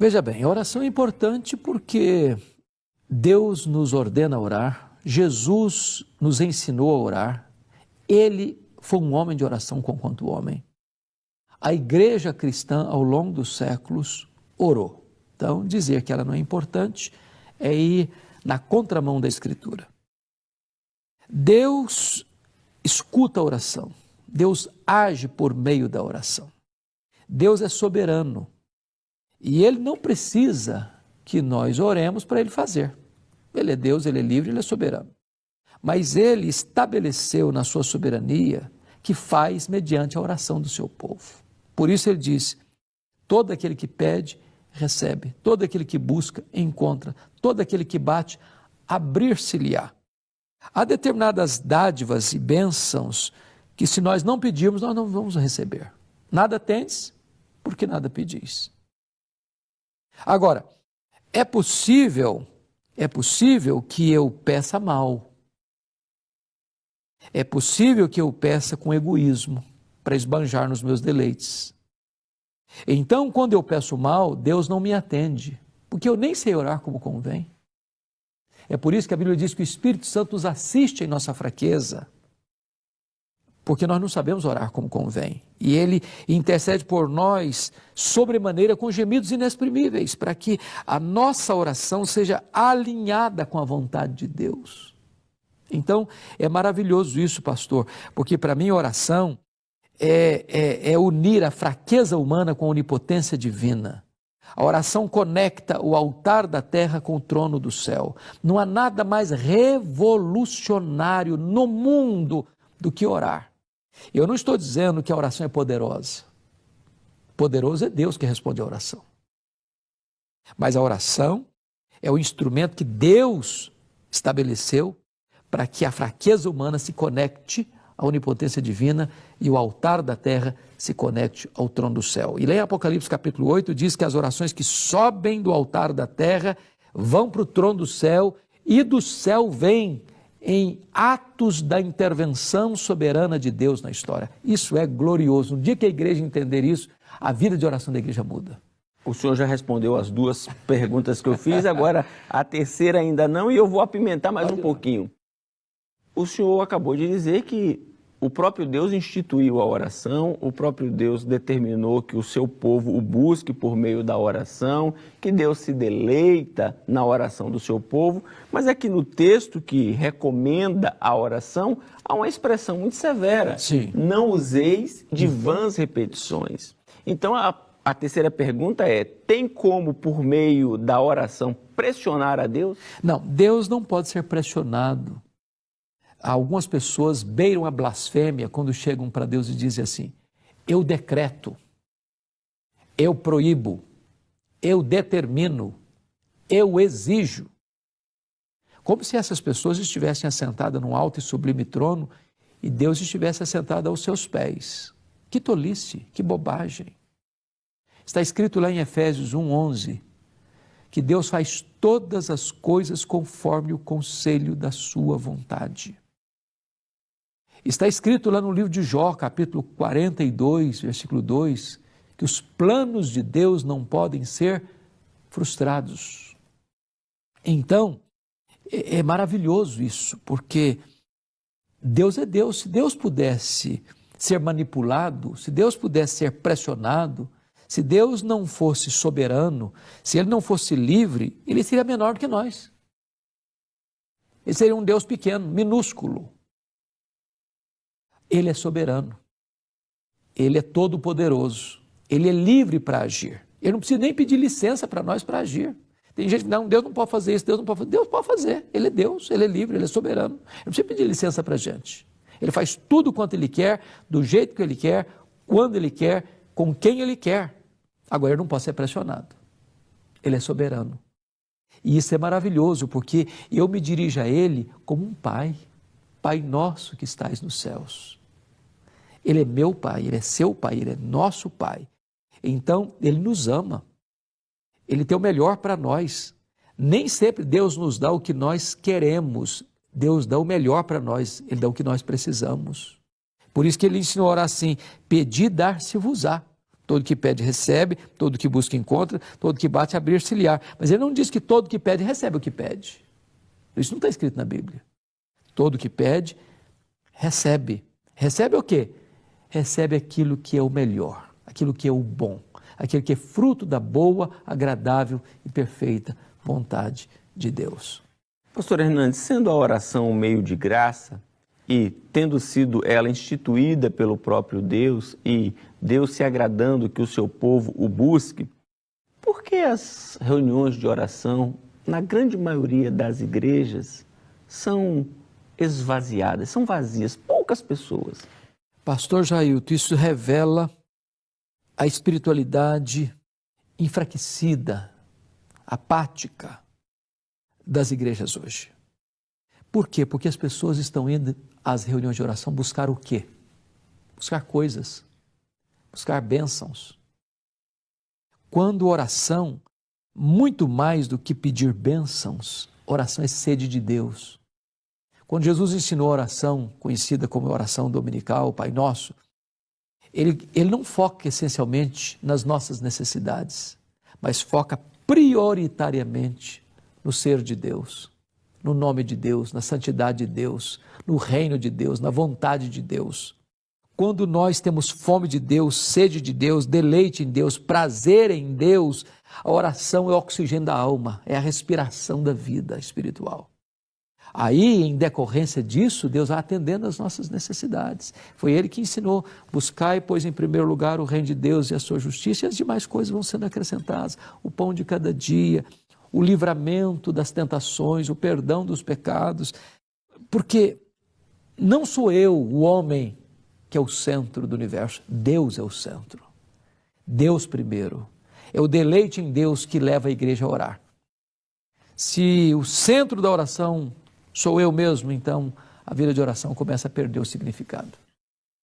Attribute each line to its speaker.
Speaker 1: Veja bem, a oração é importante porque Deus nos ordena a orar, Jesus nos ensinou a orar, Ele foi um homem de oração conquanto homem. A igreja cristã, ao longo dos séculos, orou. Então, dizer que ela não é importante é ir na contramão da Escritura. Deus escuta a oração, Deus age por meio da oração. Deus é soberano e Ele não precisa que nós oremos para Ele fazer. Ele é Deus, Ele é livre, Ele é soberano. Mas Ele estabeleceu na sua soberania que faz mediante a oração do seu povo. Por isso Ele diz, todo aquele que pede, recebe. Todo aquele que busca, encontra. Todo aquele que bate, abrir-se-lhe-á. Há determinadas dádivas e bênçãos que se nós não pedirmos, nós não vamos receber. Nada tendes, porque nada pedis. Agora, é possível que eu peça mal. É possível que eu peça com egoísmo, para esbanjar nos meus deleites. Então, quando eu peço mal, Deus não me atende, porque eu nem sei orar como convém. É por isso que a Bíblia diz que o Espírito Santo nos assiste em nossa fraqueza, porque nós não sabemos orar como convém. E Ele intercede por nós sobremaneira com gemidos inexprimíveis, para que a nossa oração seja alinhada com a vontade de Deus. Então, é maravilhoso isso, pastor, porque para mim a oração é unir a fraqueza humana com a onipotência divina. A oração conecta o altar da terra com o trono do céu. Não há nada mais revolucionário no mundo do que orar. Eu não estou dizendo que a oração é poderosa. Poderoso é Deus que responde à oração. Mas a oração é o instrumento que Deus estabeleceu para que a fraqueza humana se conecte à onipotência divina e o altar da terra se conecte ao trono do céu. E lá em Apocalipse capítulo 8 diz que as orações que sobem do altar da terra vão para o trono do céu e do céu vêm em atos da intervenção soberana de Deus na história. Isso é glorioso. No dia que a igreja entender isso, a vida de oração da igreja muda.
Speaker 2: O senhor já respondeu as duas perguntas que eu fiz, agora a terceira ainda não, e eu vou apimentar mais um pouquinho. O senhor acabou de dizer que o próprio Deus instituiu a oração, o próprio Deus determinou que o seu povo o busque por meio da oração, que Deus se deleita na oração do seu povo, mas é que no texto que recomenda a oração, há uma expressão muito severa.
Speaker 1: Sim.
Speaker 2: Não useis de vãs repetições. Então a terceira pergunta é, tem como por meio da oração pressionar a Deus?
Speaker 1: Não, Deus não pode ser pressionado. Algumas pessoas beiram a blasfêmia quando chegam para Deus e dizem assim, eu decreto, eu proíbo, eu determino, eu exijo. Como se essas pessoas estivessem assentadas num alto e sublime trono e Deus estivesse assentado aos seus pés. Que tolice, que bobagem. Está escrito lá em Efésios 1:11, que Deus faz todas as coisas conforme o conselho da sua vontade. Está escrito lá no livro de Jó, capítulo 42, versículo 2, que os planos de Deus não podem ser frustrados. Então, é maravilhoso isso, porque Deus é Deus. Se Deus pudesse ser manipulado, se Deus pudesse ser pressionado, se Deus não fosse soberano, se Ele não fosse livre, Ele seria menor do que nós. Ele seria um Deus pequeno, minúsculo. Ele é soberano, Ele é todo-poderoso, Ele é livre para agir. Ele não precisa nem pedir licença para nós para agir. Tem gente que não, Deus não pode fazer isso, Deus não pode fazer. Deus pode fazer, Ele é Deus, Ele é livre, Ele é soberano. Ele não precisa pedir licença para a gente. Ele faz tudo quanto Ele quer, do jeito que Ele quer, quando Ele quer, com quem Ele quer. Agora, Ele não pode ser pressionado. Ele é soberano. E isso é maravilhoso, porque eu me dirijo a Ele como um pai. Pai nosso que estais nos céus. Ele é meu Pai, Ele é seu Pai, Ele é nosso Pai. Então, Ele nos ama. Ele tem o melhor para nós. Nem sempre Deus nos dá o que nós queremos. Deus dá o melhor para nós. Ele dá o que nós precisamos. Por isso que Ele ensinou a orar assim, pedi, dar-se-vos-á. Todo que pede, recebe. Todo que busca, encontra. Todo que bate, abrir-se-lhe-á. Mas ele não diz que todo que pede, recebe o que pede. Isso não está escrito na Bíblia. Todo que pede, recebe. Recebe o quê? Recebe aquilo que é o melhor, aquilo que é o bom, aquilo que é fruto da boa, agradável e perfeita vontade de Deus.
Speaker 2: Pastor Hernandes, sendo a oração um meio de graça e tendo sido ela instituída pelo próprio Deus e Deus se agradando que o seu povo o busque, por que as reuniões de oração, na grande maioria das igrejas, são esvaziadas, são vazias, poucas pessoas?
Speaker 1: Pastor Jailton, isso revela a espiritualidade enfraquecida, apática das igrejas hoje. Por quê? Porque as pessoas estão indo às reuniões de oração buscar o quê? Buscar coisas, buscar bênçãos. Quando oração, muito mais do que pedir bênçãos, oração é sede de Deus. Quando Jesus ensinou a oração, conhecida como oração dominical, o Pai Nosso, ele não foca essencialmente nas nossas necessidades, mas foca prioritariamente no ser de Deus, no nome de Deus, na santidade de Deus, no reino de Deus, na vontade de Deus. Quando nós temos fome de Deus, sede de Deus, deleite em Deus, prazer em Deus, a oração é o oxigênio da alma, é a respiração da vida espiritual. Aí, em decorrência disso, Deus vai atendendo às nossas necessidades. Foi Ele que ensinou: buscai, pois, em primeiro lugar o reino de Deus e a sua justiça, e as demais coisas vão sendo acrescentadas. O pão de cada dia, o livramento das tentações, o perdão dos pecados. Porque não sou eu, o homem, que é o centro do universo. Deus é o centro. Deus primeiro. É o deleite em Deus que leva a igreja a orar. Se o centro da oração sou eu mesmo, então a vida de oração começa a perder o significado.